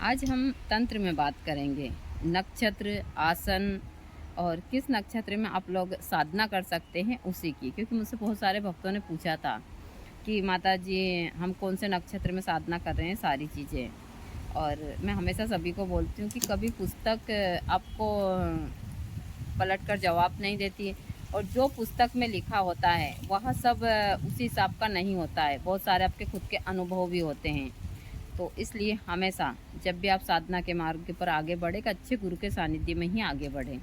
आज हम तंत्र में बात करेंगे। नक्षत्र, आसन और किस नक्षत्र में आप लोग साधना कर सकते हैं उसी की। क्योंकि मुझसे बहुत सारे भक्तों ने पूछा था कि माता जी हम कौन से नक्षत्र में साधना कर रहे हैं सारी चीज़ें। और मैं हमेशा सभी को बोलती हूँ कि कभी पुस्तक आपको पलट कर जवाब नहीं देती है। और जो पुस्तक में लिखा होता है वह सब उसी हिसाब का नहीं होता है। बहुत सारे आपके खुद के अनुभव भी होते हैं। तो इसलिए हमेशा जब भी आप साधना के मार्ग पर आगे बढ़े, एक अच्छे गुरु के सानिध्य में ही आगे बढ़ें।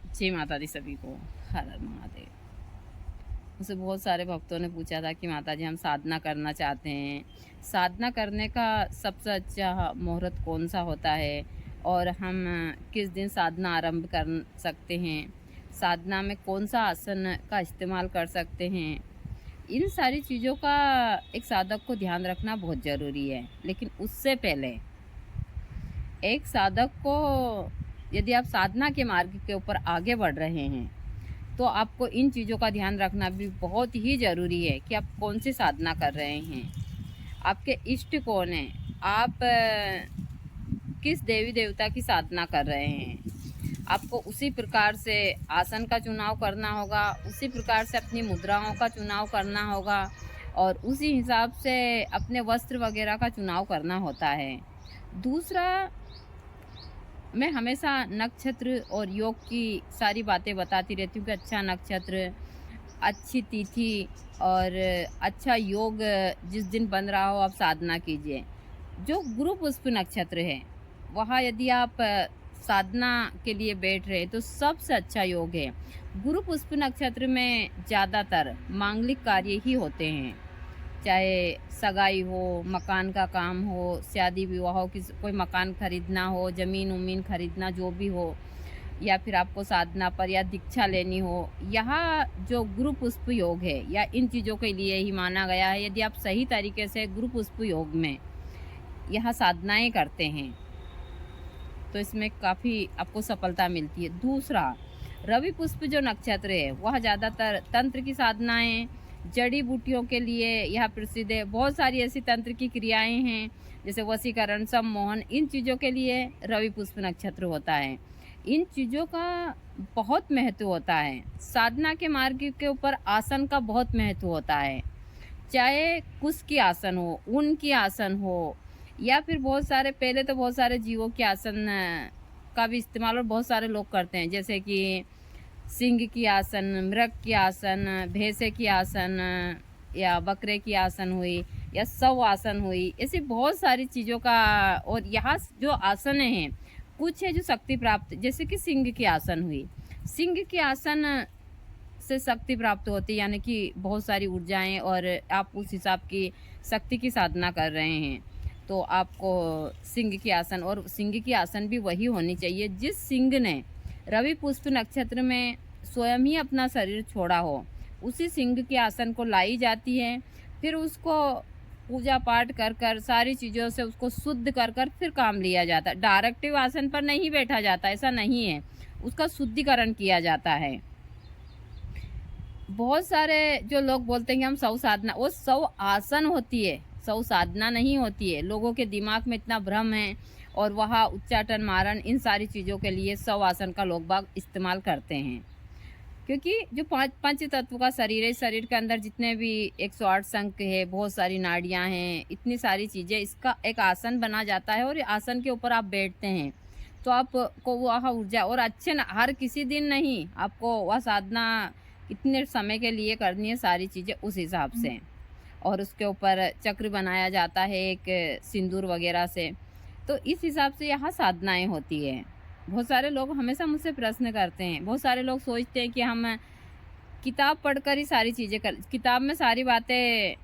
जय माता दी सभी को। हर हर महादेव। मुझसे बहुत सारे भक्तों ने पूछा था कि माता जी हम साधना करना चाहते हैं, साधना करने का सबसे अच्छा मुहूर्त कौन सा होता है और हम किस दिन साधना आरंभ कर सकते हैं, साधना में कौन सा आसन का इस्तेमाल कर सकते हैं। इन सारी चीज़ों का एक साधक को ध्यान रखना बहुत ज़रूरी है। लेकिन उससे पहले एक साधक को, यदि आप साधना के मार्ग के ऊपर आगे बढ़ रहे हैं तो आपको इन चीज़ों का ध्यान रखना भी बहुत ही ज़रूरी है कि आप कौन सी साधना कर रहे हैं, आपके इष्ट कौन हैं, आप किस देवी देवता की साधना कर रहे हैं। आपको उसी प्रकार से आसन का चुनाव करना होगा, उसी प्रकार से अपनी मुद्राओं का चुनाव करना होगा और उसी हिसाब से अपने वस्त्र वगैरह का चुनाव करना होता है। दूसरा, मैं हमेशा नक्षत्र और योग की सारी बातें बताती रहती हूँ कि अच्छा नक्षत्र, अच्छी तिथि और अच्छा योग जिस दिन बन रहा हो आप साधना कीजिए। जो गुरु पुष्प नक्षत्र है वहाँ यदि आप साधना के लिए बैठ रहे तो सबसे अच्छा योग है। गुरु पुष्प नक्षत्र में ज़्यादातर मांगलिक कार्य ही होते हैं, चाहे सगाई हो, मकान का काम हो, शादी विवाह हो, किसी कोई मकान खरीदना हो, ज़मीन उमीन खरीदना जो भी हो, या फिर आपको साधना पर या दीक्षा लेनी हो, यहाँ जो गुरु पुष्प योग है या इन चीज़ों के लिए ही माना गया है। यदि आप सही तरीके से गुरु पुष्प योग में यहाँ साधनाएं करते हैं तो इसमें काफ़ी आपको सफलता मिलती है। दूसरा, रवि पुष्प जो नक्षत्र है वह ज़्यादातर तंत्र की साधनाएं, जड़ी बूटियों के लिए यह प्रसिद्ध है। बहुत सारी ऐसी तंत्र की क्रियाएं हैं जैसे वशीकरण, सम्मोहन, इन चीज़ों के लिए रवि पुष्प नक्षत्र होता है। इन चीज़ों का बहुत महत्व होता है। साधना के मार्ग के ऊपर आसन का बहुत महत्व होता है, चाहे कुश की आसन हो, ऊन की आसन हो, या फिर बहुत सारे, पहले तो बहुत सारे जीवों के आसन का भी इस्तेमाल और बहुत सारे लोग करते हैं, जैसे कि सिंह की आसन, मृग की आसन, भैंसे की आसन, या बकरे की आसन हुई, या सौ आसन हुई। ऐसी बहुत सारी चीज़ों का। और यहाँ जो आसन हैं कुछ है जो शक्ति प्राप्त, जैसे कि सिंह की आसन हुई। सिंह की आसन से शक्ति प्राप्त होती है, यानी कि बहुत सारी ऊर्जाएं, और आप उस हिसाब की शक्ति की साधना कर रहे हैं तो आपको सिंह की आसन, और सिंह की आसन भी वही होनी चाहिए जिस सिंह ने रवि पुष्प नक्षत्र में स्वयं ही अपना शरीर छोड़ा हो। उसी सिंह के आसन को लाई जाती है, फिर उसको पूजा पाठ कर कर सारी चीज़ों से उसको शुद्ध कर कर फिर काम लिया जाता है। डायरेक्टिव आसन पर नहीं बैठा जाता, ऐसा नहीं है, उसका शुद्धिकरण किया जाता है। बहुत सारे जो लोग बोलते हैं कि हम सौ साधना, वो सौ आसन होती है, सौ साधना नहीं होती है। लोगों के दिमाग में इतना भ्रम है और वहाँ उच्चाटन, मारण, इन सारी चीज़ों के लिए सौ आसन का लोग बाग इस्तेमाल करते हैं। क्योंकि जो पंच तत्व का शरीर है, शरीर के अंदर जितने भी 108 संख है, बहुत सारी नाड़ियाँ हैं, इतनी सारी चीज़ें, इसका एक आसन बना जाता है और आसन के ऊपर आप बैठते हैं तो आपको वह ऊर्जा, और अच्छे न, हर किसी दिन नहीं, आपको वह साधना कितने समय के लिए करनी है, सारी चीज़ें उस हिसाब से। और उसके ऊपर चक्र बनाया जाता है एक सिंदूर वगैरह से। तो इस हिसाब से यहाँ साधनाएं होती है। बहुत सारे लोग हमेशा मुझसे प्रश्न करते हैं, बहुत सारे लोग सोचते हैं कि हम किताब पढ़कर ही सारी चीज़ें कर, किताब में सारी बातें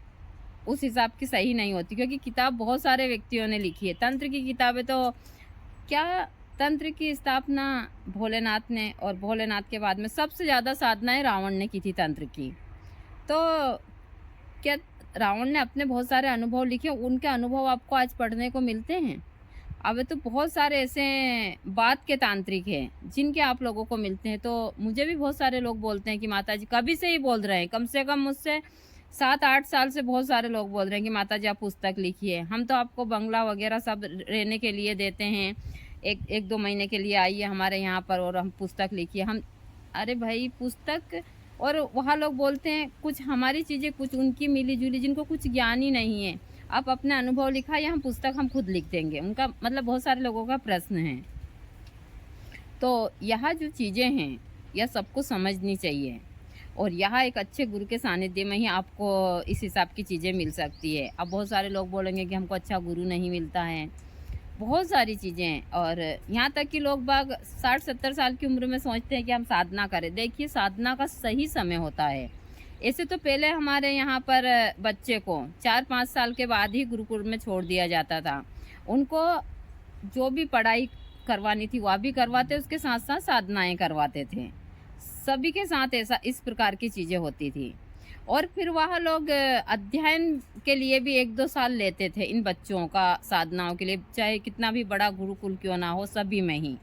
उस हिसाब की सही नहीं होती, क्योंकि किताब बहुत सारे व्यक्तियों ने लिखी है। तंत्र की किताबें तो क्या, तंत्र की स्थापना भोलेनाथ ने, और भोलेनाथ के बाद में सबसे ज़्यादा साधनाएं रावण ने की थी तंत्र की। तो क्या रावण ने अपने बहुत सारे अनुभव लिखे, उनके अनुभव आपको आज पढ़ने को मिलते हैं? अब तो बहुत सारे ऐसे बात के तांत्रिक हैं जिनके आप लोगों को मिलते हैं। तो मुझे भी बहुत सारे लोग बोलते हैं कि माता जी कभी से ही बोल रहे हैं, कम से कम मुझसे 7-8 साल से बहुत सारे लोग बोल रहे हैं कि माताजी आप पुस्तक लिखिए, हम तो आपको बंगला वगैरह सब रहने के लिए देते हैं, 1-2 महीने के लिए आइए हमारे यहाँ पर और हम पुस्तक लिखिए। हम अरे भाई पुस्तक, और वहाँ लोग बोलते हैं कुछ हमारी चीज़ें कुछ उनकी मिली-जुली, जिनको कुछ ज्ञान ही नहीं है। आप अपने अनुभव लिखा या हम खुद लिख देंगे। उनका मतलब बहुत सारे लोगों का प्रश्न है। तो यह जो चीज़ें हैं, यह सबको समझनी चाहिए और यहाँ एक अच्छे गुरु के सानिध्य में ही आपको इस हिसाब की चीज़ें मिल सकती है। अब बहुत सारे लोग बोलेंगे कि हमको अच्छा गुरु नहीं मिलता है, बहुत सारी चीज़ें हैं और यहाँ तक कि लोग बाग 60-70 साल की उम्र में सोचते हैं कि हम साधना करें। देखिए साधना का सही समय होता है। ऐसे तो पहले हमारे यहाँ पर बच्चे को 4-5 साल के बाद ही गुरुकुल में छोड़ दिया जाता था। उनको जो भी पढ़ाई करवानी थी वह भी करवाते, उसके साथ-साथ साधनाएँ करवाते थे। सभी के साथ ऐसा इस प्रकार की चीज़ें होती थी। और फिर वह लोग अध्ययन के लिए भी 1-2 साल लेते थे इन बच्चों का साधनाओं के लिए, चाहे कितना भी बड़ा गुरुकुल क्यों ना हो, सभी में ही।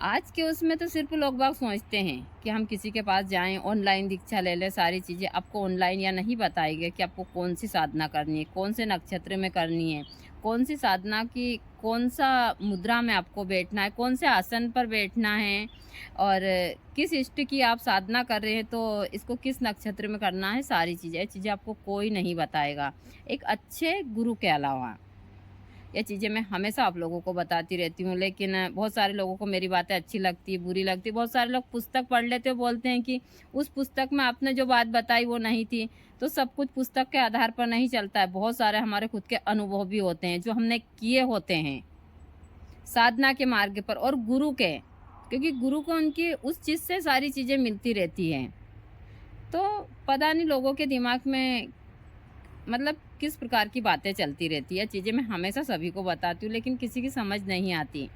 आज के उसमें तो सिर्फ़ लोग बाग सोचते हैं कि हम किसी के पास जाएँ, ऑनलाइन दीक्षा ले लें, सारी चीज़ें आपको ऑनलाइन या नहीं बताएँगे कि आपको कौन-सी साधना करनी है, कौन से नक्षत्र में करनी है, कौन-सी साधना की कौन-सा मुद्रा में आपको बैठना है, कौन से आसन पर बैठना है और किस इष्ट की आप साधना कर रहे हैं तो इसको किस नक्षत्र में करना है, सारी चीज़ें। ये चीज़ें आपको कोई नहीं बताएगा, एक अच्छे गुरु के अलावा। ये चीज़ें मैं हमेशा आप लोगों को बताती रहती हूँ, लेकिन बहुत सारे लोगों को मेरी बातें अच्छी लगती है, बुरी लगती है। बहुत सारे लोग पुस्तक पढ़ लेते हैं, बोलते हैं कि उस पुस्तक में आपने जो बात बताई वो नहीं थी। तो सब कुछ पुस्तक के आधार पर नहीं चलता है, बहुत सारे हमारे खुद के अनुभव भी होते हैं जो हमने किए होते हैं साधना के मार्ग पर, और गुरु के, क्योंकि गुरु को उनकी उस चीज़ से सारी चीज़ें मिलती रहती हैं। तो पता नहीं लोगों के दिमाग में मतलब किस प्रकार की बातें चलती रहती है। चीज़ें मैं हमेशा सभी को बताती हूँ, लेकिन किसी की समझ नहीं आती।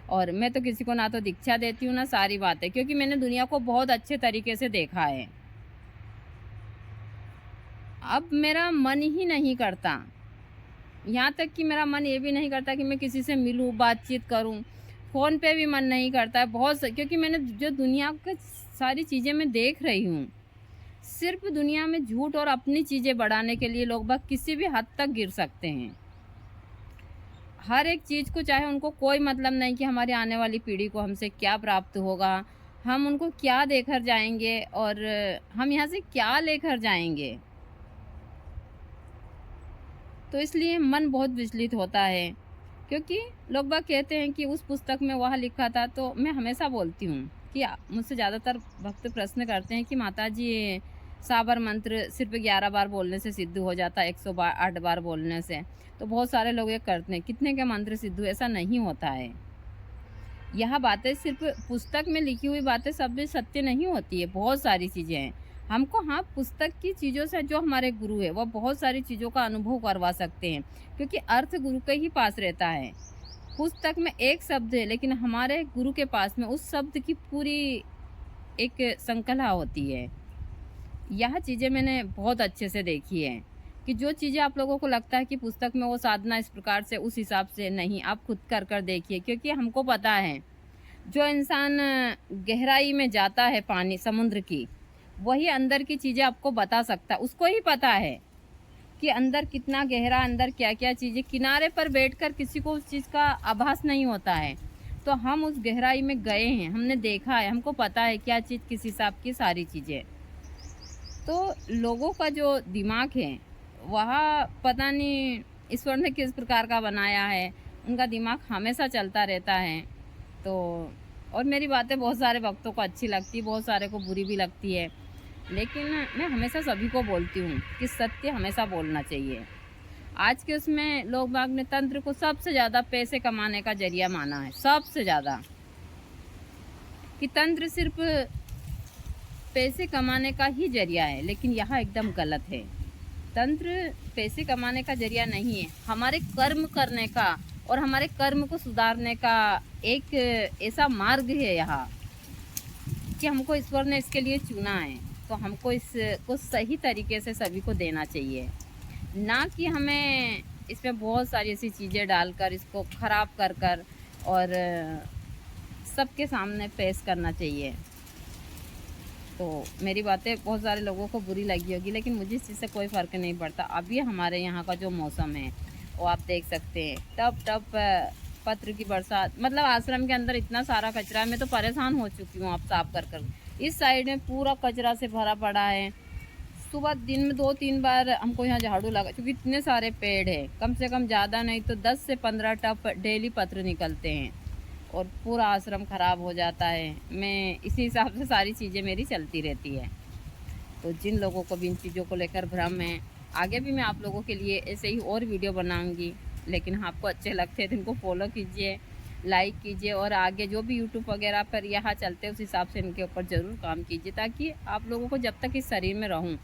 और मैं तो किसी को ना तो दीक्षा देती हूँ ना सारी बातें, क्योंकि मैंने दुनिया को बहुत अच्छे तरीके से देखा है। अब मेरा मन ही नहीं करता, यहाँ तक कि मेरा मन ये भी नहीं करता कि मैं किसी से मिलूँ, बातचीत करूँ। फ़ोन पे भी मन नहीं करता है, क्योंकि मैंने जो दुनिया की सारी चीज़ें मैं देख रही हूँ, सिर्फ दुनिया में झूठ और अपनी चीज़ें बढ़ाने के लिए लोग बाग किसी भी हद तक गिर सकते हैं। हर एक चीज़ को, चाहे उनको कोई मतलब नहीं कि हमारी आने वाली पीढ़ी को हमसे क्या प्राप्त होगा, हम उनको क्या देकर जाएंगे और हम यहाँ से क्या लेकर जाएंगे। तो इसलिए मन बहुत विचलित होता है, क्योंकि लोग बाग कहते हैं कि उस पुस्तक में वह लिखा था। तो मैं हमेशा बोलती हूँ कि मुझसे ज़्यादातर भक्त प्रश्न करते हैं कि माताजी साबर मंत्र सिर्फ 11 बार बोलने से सिद्ध हो जाता है, 108 बार बोलने से। तो बहुत सारे लोग ये करते हैं, कितने के मंत्र सिद्ध हुए, ऐसा नहीं होता है। यह बातें सिर्फ पुस्तक में लिखी हुई बातें सब भी सत्य नहीं होती है, बहुत सारी चीज़ें हैं। हमको हाँ पुस्तक की चीज़ों से जो हमारे गुरु है वह बहुत सारी चीज़ों का अनुभव करवा सकते हैं, क्योंकि अर्थ गुरु के ही पास रहता है। पुस्तक में एक शब्द है, लेकिन हमारे गुरु के पास में उस शब्द की पूरी एक श्रृंखला होती है। यह चीज़ें मैंने बहुत अच्छे से देखी है कि जो चीज़ें आप लोगों को लगता है कि पुस्तक में वो साधना इस प्रकार से, उस हिसाब से नहीं, आप खुद कर देखिए। क्योंकि हमको पता है जो इंसान गहराई में जाता है पानी समुद्र की, वही अंदर की चीज़ें आपको बता सकता है। उसको ही पता है कि अंदर कितना गहरा, अंदर क्या क्या चीज़ें। किनारे पर बैठकर किसी को उस चीज़ का आभास नहीं होता है। तो हम उस गहराई में गए हैं, हमने देखा है, हमको पता है क्या चीज़ किस हिसाब की, सारी चीज़ें। तो लोगों का जो दिमाग है वह पता नहीं ईश्वर ने किस प्रकार का बनाया है, उनका दिमाग हमेशा चलता रहता है। तो और मेरी बातें बहुत सारे भक्तों को अच्छी लगती है, बहुत सारे को बुरी भी लगती है, लेकिन मैं हमेशा सभी को बोलती हूँ कि सत्य हमेशा बोलना चाहिए। आज के उसमें लोग बाग ने तंत्र को सबसे ज़्यादा पैसे कमाने का जरिया माना है, सबसे ज़्यादा, कि तंत्र सिर्फ पैसे कमाने का ही जरिया है, लेकिन यह एकदम गलत है। तंत्र पैसे कमाने का जरिया नहीं है, हमारे कर्म करने का और हमारे कर्म को सुधारने का एक ऐसा मार्ग है यहाँ कि हमको ईश्वर ने इसके लिए चुना है। तो हमको इसको सही तरीके से सभी को देना चाहिए, ना कि हमें इसमें बहुत सारी ऐसी चीज़ें डालकर इसको ख़राब कर और सबके सामने पेश करना चाहिए। तो मेरी बातें बहुत सारे लोगों को बुरी लगी होगी, लेकिन मुझे इस चीज़ से कोई फ़र्क नहीं पड़ता। अभी हमारे यहाँ का जो मौसम है वो आप देख सकते हैं, टप टप पत्र की बरसात, मतलब आश्रम के अंदर इतना सारा कचरा है, मैं तो परेशान हो चुकी हूँ अब साफ कर कर। इस साइड में पूरा कचरा से भरा पड़ा है। सुबह दिन में 2-3 बार हमको यहाँ झाड़ू लगा, क्योंकि इतने सारे पेड़ हैं, कम से कम ज़्यादा नहीं तो 10 से 15 टप डेली पत्र निकलते हैं और पूरा आश्रम ख़राब हो जाता है। मैं इसी हिसाब से सारी चीज़ें मेरी चलती रहती है। तो जिन लोगों को भी इन चीज़ों को लेकर भ्रम है, आगे भी मैं आप लोगों के लिए ऐसे ही और वीडियो बनाऊंगी, लेकिन आपको अच्छे लगते हैं तो इनको फॉलो कीजिए, लाइक कीजिए और आगे जो भी यूट्यूब वगैरह पर यहाँ चलते हैं उस हिसाब से इनके ऊपर ज़रूर काम कीजिए, ताकि आप लोगों को जब तक इस शरीर में रहूँ